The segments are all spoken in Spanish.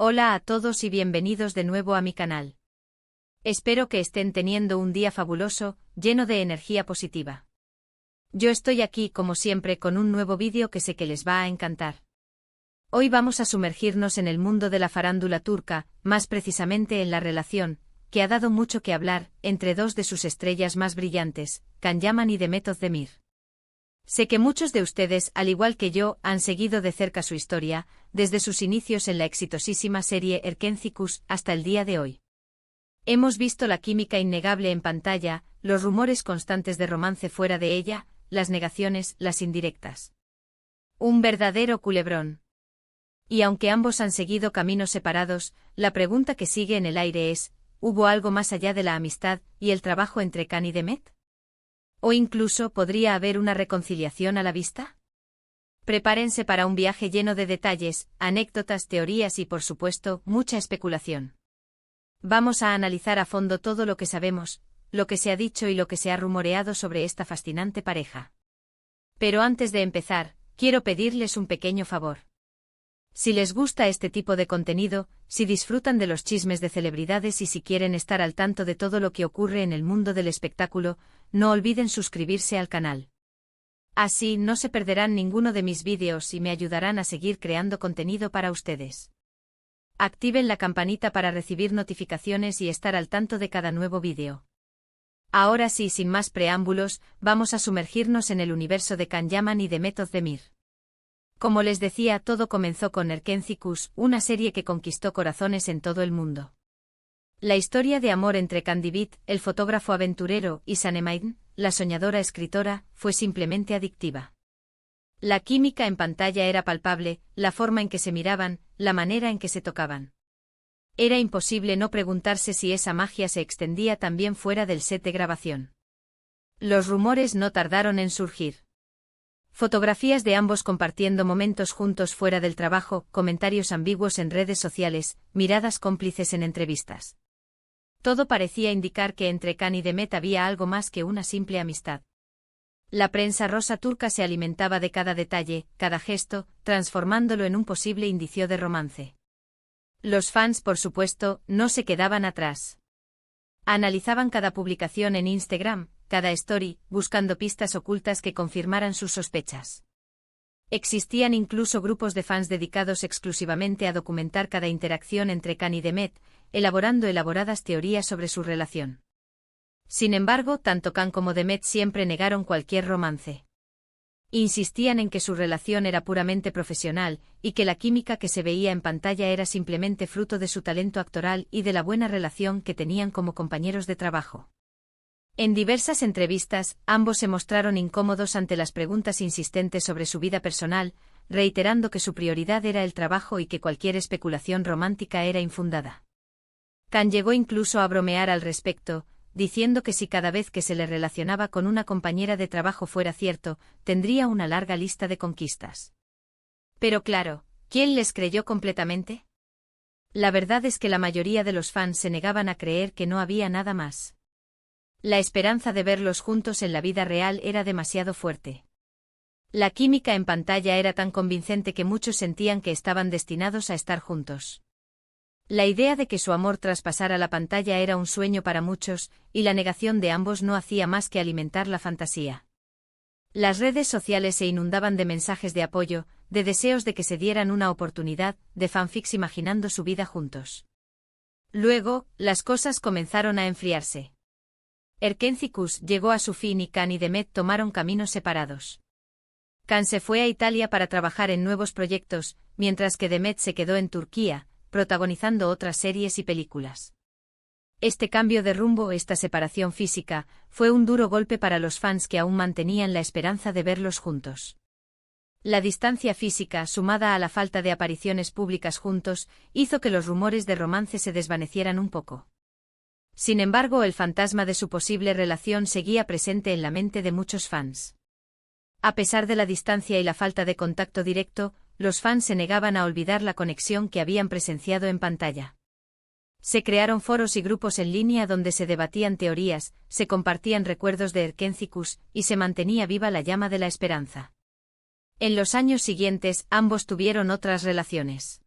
Hola a todos y bienvenidos de nuevo a mi canal. Espero que estén teniendo un día fabuloso, lleno de energía positiva. Yo estoy aquí como siempre con un nuevo vídeo que sé que les va a encantar. Hoy vamos a sumergirnos en el mundo de la farándula turca, más precisamente en la relación, que ha dado mucho que hablar, entre dos de sus estrellas más brillantes, Can Yaman y Demet Özdemir. Sé que muchos de ustedes, al igual que yo, han seguido de cerca su historia, desde sus inicios en la exitosísima serie Erkencikus hasta el día de hoy. Hemos visto la química innegable en pantalla, los rumores constantes de romance fuera de ella, las negaciones, las indirectas. Un verdadero culebrón. Y aunque ambos han seguido caminos separados, la pregunta que sigue en el aire es, ¿hubo algo más allá de la amistad y el trabajo entre Can y Demet? ¿O incluso podría haber una reconciliación a la vista? Prepárense para un viaje lleno de detalles, anécdotas, teorías y, por supuesto, mucha especulación. Vamos a analizar a fondo todo lo que sabemos, lo que se ha dicho y lo que se ha rumoreado sobre esta fascinante pareja. Pero antes de empezar, quiero pedirles un pequeño favor. Si les gusta este tipo de contenido, si disfrutan de los chismes de celebridades y si quieren estar al tanto de todo lo que ocurre en el mundo del espectáculo, no olviden suscribirse al canal. Así no se perderán ninguno de mis vídeos y me ayudarán a seguir creando contenido para ustedes. Activen la campanita para recibir notificaciones y estar al tanto de cada nuevo vídeo. Ahora sí, sin más preámbulos, vamos a sumergirnos en el universo de Can Yaman y Demet Özdemir. Como les decía, todo comenzó con Erkencikus, una serie que conquistó corazones en todo el mundo. La historia de amor entre Kandibit, el fotógrafo aventurero, y Sanemane, la soñadora escritora, fue simplemente adictiva. La química en pantalla era palpable, la forma en que se miraban, la manera en que se tocaban. Era imposible no preguntarse si esa magia se extendía también fuera del set de grabación. Los rumores no tardaron en surgir. Fotografías de ambos compartiendo momentos juntos fuera del trabajo, comentarios ambiguos en redes sociales, miradas cómplices en entrevistas. Todo parecía indicar que entre Can y Demet había algo más que una simple amistad. La prensa rosa turca se alimentaba de cada detalle, cada gesto, transformándolo en un posible indicio de romance. Los fans, por supuesto, no se quedaban atrás. Analizaban cada publicación en Instagram, cada story, buscando pistas ocultas que confirmaran sus sospechas. Existían incluso grupos de fans dedicados exclusivamente a documentar cada interacción entre Can y Demet, elaborando elaboradas teorías sobre su relación. Sin embargo, tanto Can como Demet siempre negaron cualquier romance. Insistían en que su relación era puramente profesional, y que la química que se veía en pantalla era simplemente fruto de su talento actoral y de la buena relación que tenían como compañeros de trabajo. En diversas entrevistas, ambos se mostraron incómodos ante las preguntas insistentes sobre su vida personal, reiterando que su prioridad era el trabajo y que cualquier especulación romántica era infundada. Can llegó incluso a bromear al respecto, diciendo que si cada vez que se le relacionaba con una compañera de trabajo fuera cierto, tendría una larga lista de conquistas. Pero claro, ¿quién les creyó completamente? La verdad es que la mayoría de los fans se negaban a creer que no había nada más. La esperanza de verlos juntos en la vida real era demasiado fuerte. La química en pantalla era tan convincente que muchos sentían que estaban destinados a estar juntos. La idea de que su amor traspasara la pantalla era un sueño para muchos, y la negación de ambos no hacía más que alimentar la fantasía. Las redes sociales se inundaban de mensajes de apoyo, de deseos de que se dieran una oportunidad, de fanfics imaginando su vida juntos. Luego, las cosas comenzaron a enfriarse. Erkencikus llegó a su fin y Can y Demet tomaron caminos separados. Can se fue a Italia para trabajar en nuevos proyectos, mientras que Demet se quedó en Turquía, protagonizando otras series y películas. Este cambio de rumbo, esta separación física, fue un duro golpe para los fans que aún mantenían la esperanza de verlos juntos. La distancia física, sumada a la falta de apariciones públicas juntos, hizo que los rumores de romance se desvanecieran un poco. Sin embargo, el fantasma de su posible relación seguía presente en la mente de muchos fans. A pesar de la distancia y la falta de contacto directo, los fans se negaban a olvidar la conexión que habían presenciado en pantalla. Se crearon foros y grupos en línea donde se debatían teorías, se compartían recuerdos de Erkencikus, y se mantenía viva la llama de la esperanza. En los años siguientes, ambos tuvieron otras relaciones.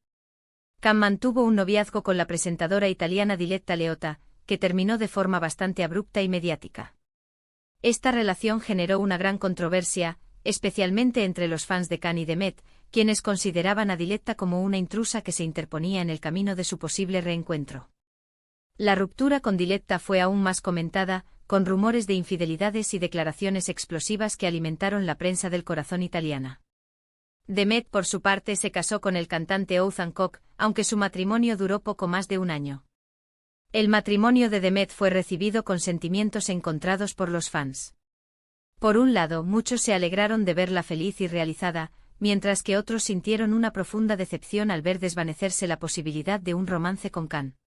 Can mantuvo un noviazgo con la presentadora italiana Diletta Leotta, que terminó de forma bastante abrupta y mediática. Esta relación generó una gran controversia, especialmente entre los fans de Can y de Met, quienes consideraban a Diletta como una intrusa que se interponía en el camino de su posible reencuentro. La ruptura con Diletta fue aún más comentada, con rumores de infidelidades y declaraciones explosivas que alimentaron la prensa del corazón italiana. De Met, por su parte, se casó con el cantante Heath Hancock, aunque su matrimonio duró poco más de un año. El matrimonio de Met fue recibido con sentimientos encontrados por los fans. Por un lado, muchos se alegraron de verla feliz y realizada, mientras que otros sintieron una profunda decepción al ver desvanecerse la posibilidad de un romance con Can.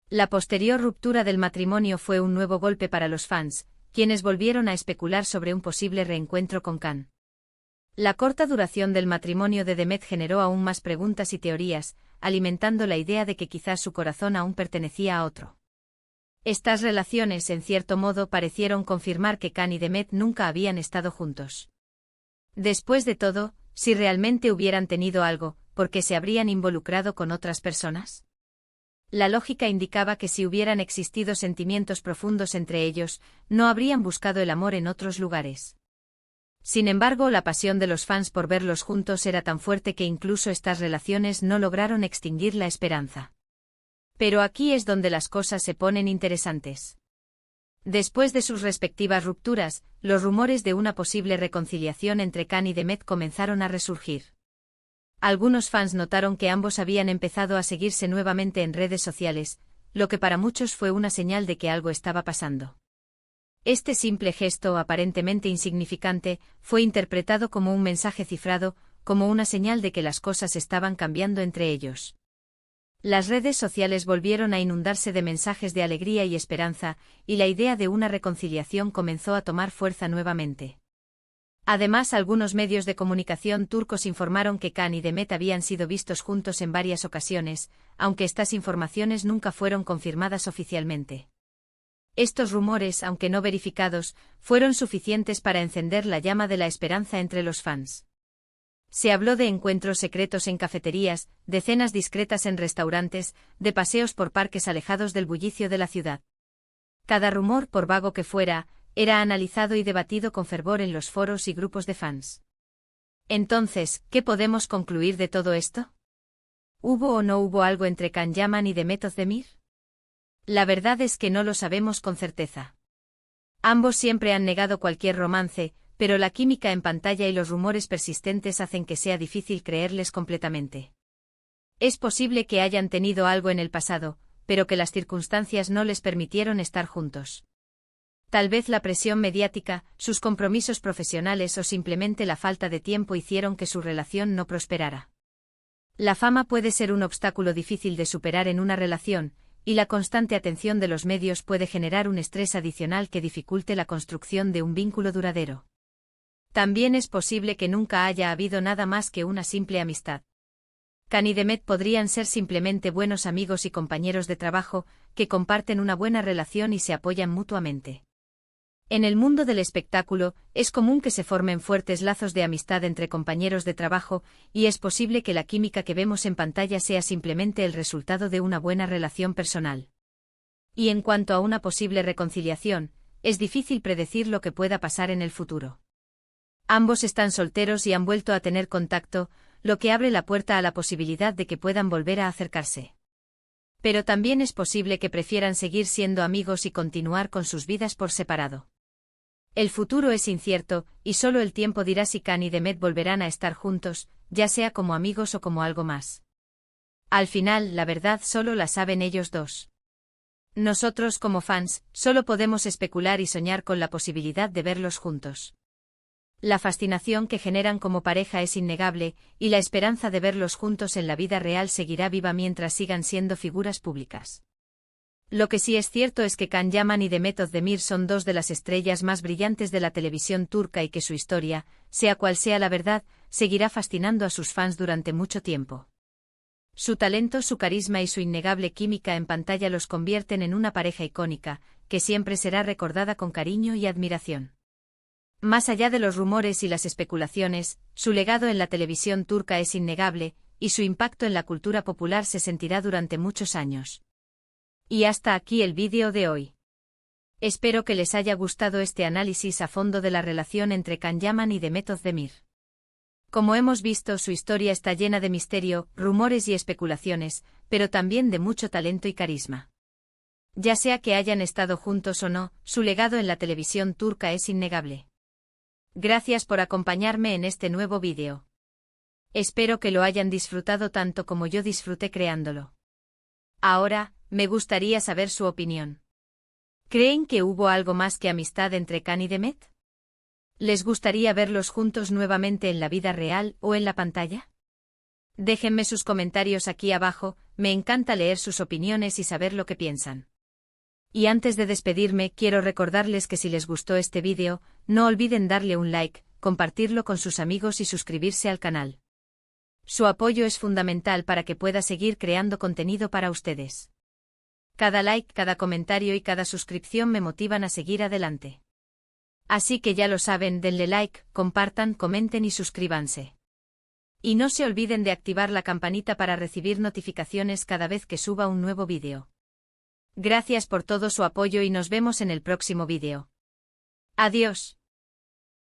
La posterior ruptura del matrimonio fue un nuevo golpe para los fans, quienes volvieron a especular sobre un posible reencuentro con Can. La corta duración del matrimonio de Met generó aún más preguntas y teorías, alimentando la idea de que quizás su corazón aún pertenecía a otro. Estas relaciones, en cierto modo, parecieron confirmar que Can y Met nunca habían estado juntos. Después de todo, si realmente hubieran tenido algo, ¿por qué se habrían involucrado con otras personas? La lógica indicaba que si hubieran existido sentimientos profundos entre ellos, no habrían buscado el amor en otros lugares. Sin embargo, la pasión de los fans por verlos juntos era tan fuerte que incluso estas relaciones no lograron extinguir la esperanza. Pero aquí es donde las cosas se ponen interesantes. Después de sus respectivas rupturas, los rumores de una posible reconciliación entre Can y Met comenzaron a resurgir. Algunos fans notaron que ambos habían empezado a seguirse nuevamente en redes sociales, lo que para muchos fue una señal de que algo estaba pasando. Este simple gesto, aparentemente insignificante, fue interpretado como un mensaje cifrado, como una señal de que las cosas estaban cambiando entre ellos. Las redes sociales volvieron a inundarse de mensajes de alegría y esperanza, y la idea de una reconciliación comenzó a tomar fuerza nuevamente. Además, algunos medios de comunicación turcos informaron que Can y Met habían sido vistos juntos en varias ocasiones, aunque estas informaciones nunca fueron confirmadas oficialmente. Estos rumores, aunque no verificados, fueron suficientes para encender la llama de la esperanza entre los fans. Se habló de encuentros secretos en cafeterías, de cenas discretas en restaurantes, de paseos por parques alejados del bullicio de la ciudad. Cada rumor, por vago que fuera, era analizado y debatido con fervor en los foros y grupos de fans. Entonces, ¿qué podemos concluir de todo esto? ¿Hubo o no hubo algo entre Can Yaman y Demet Özdemir? La verdad es que no lo sabemos con certeza. Ambos siempre han negado cualquier romance, pero la química en pantalla y los rumores persistentes hacen que sea difícil creerles completamente. Es posible que hayan tenido algo en el pasado, pero que las circunstancias no les permitieron estar juntos. Tal vez la presión mediática, sus compromisos profesionales o simplemente la falta de tiempo hicieron que su relación no prosperara. La fama puede ser un obstáculo difícil de superar en una relación, y la constante atención de los medios puede generar un estrés adicional que dificulte la construcción de un vínculo duradero. También es posible que nunca haya habido nada más que una simple amistad. Can y Met podrían ser simplemente buenos amigos y compañeros de trabajo, que comparten una buena relación y se apoyan mutuamente. En el mundo del espectáculo, es común que se formen fuertes lazos de amistad entre compañeros de trabajo, y es posible que la química que vemos en pantalla sea simplemente el resultado de una buena relación personal. Y en cuanto a una posible reconciliación, es difícil predecir lo que pueda pasar en el futuro. Ambos están solteros y han vuelto a tener contacto, lo que abre la puerta a la posibilidad de que puedan volver a acercarse. Pero también es posible que prefieran seguir siendo amigos y continuar con sus vidas por separado. El futuro es incierto, y solo el tiempo dirá si Can y Met volverán a estar juntos, ya sea como amigos o como algo más. Al final, la verdad solo la saben ellos dos. Nosotros, como fans, solo podemos especular y soñar con la posibilidad de verlos juntos. La fascinación que generan como pareja es innegable, y la esperanza de verlos juntos en la vida real seguirá viva mientras sigan siendo figuras públicas. Lo que sí es cierto es que Can Yaman y Demet Özdemir son dos de las estrellas más brillantes de la televisión turca y que su historia, sea cual sea la verdad, seguirá fascinando a sus fans durante mucho tiempo. Su talento, su carisma y su innegable química en pantalla los convierten en una pareja icónica, que siempre será recordada con cariño y admiración. Más allá de los rumores y las especulaciones, su legado en la televisión turca es innegable, y su impacto en la cultura popular se sentirá durante muchos años. Y hasta aquí el vídeo de hoy. Espero que les haya gustado este análisis a fondo de la relación entre Can Yaman y Demet Özdemir. Como hemos visto, su historia está llena de misterio, rumores y especulaciones, pero también de mucho talento y carisma. Ya sea que hayan estado juntos o no, su legado en la televisión turca es innegable. Gracias por acompañarme en este nuevo vídeo. Espero que lo hayan disfrutado tanto como yo disfruté creándolo. Ahora, me gustaría saber su opinión. ¿Creen que hubo algo más que amistad entre Can y Demet? ¿Les gustaría verlos juntos nuevamente en la vida real o en la pantalla? Déjenme sus comentarios aquí abajo, me encanta leer sus opiniones y saber lo que piensan. Y antes de despedirme, quiero recordarles que si les gustó este vídeo, no olviden darle un like, compartirlo con sus amigos y suscribirse al canal. Su apoyo es fundamental para que pueda seguir creando contenido para ustedes. Cada like, cada comentario y cada suscripción me motivan a seguir adelante. Así que ya lo saben, denle like, compartan, comenten y suscríbanse. Y no se olviden de activar la campanita para recibir notificaciones cada vez que suba un nuevo vídeo. Gracias por todo su apoyo y nos vemos en el próximo vídeo. Adiós.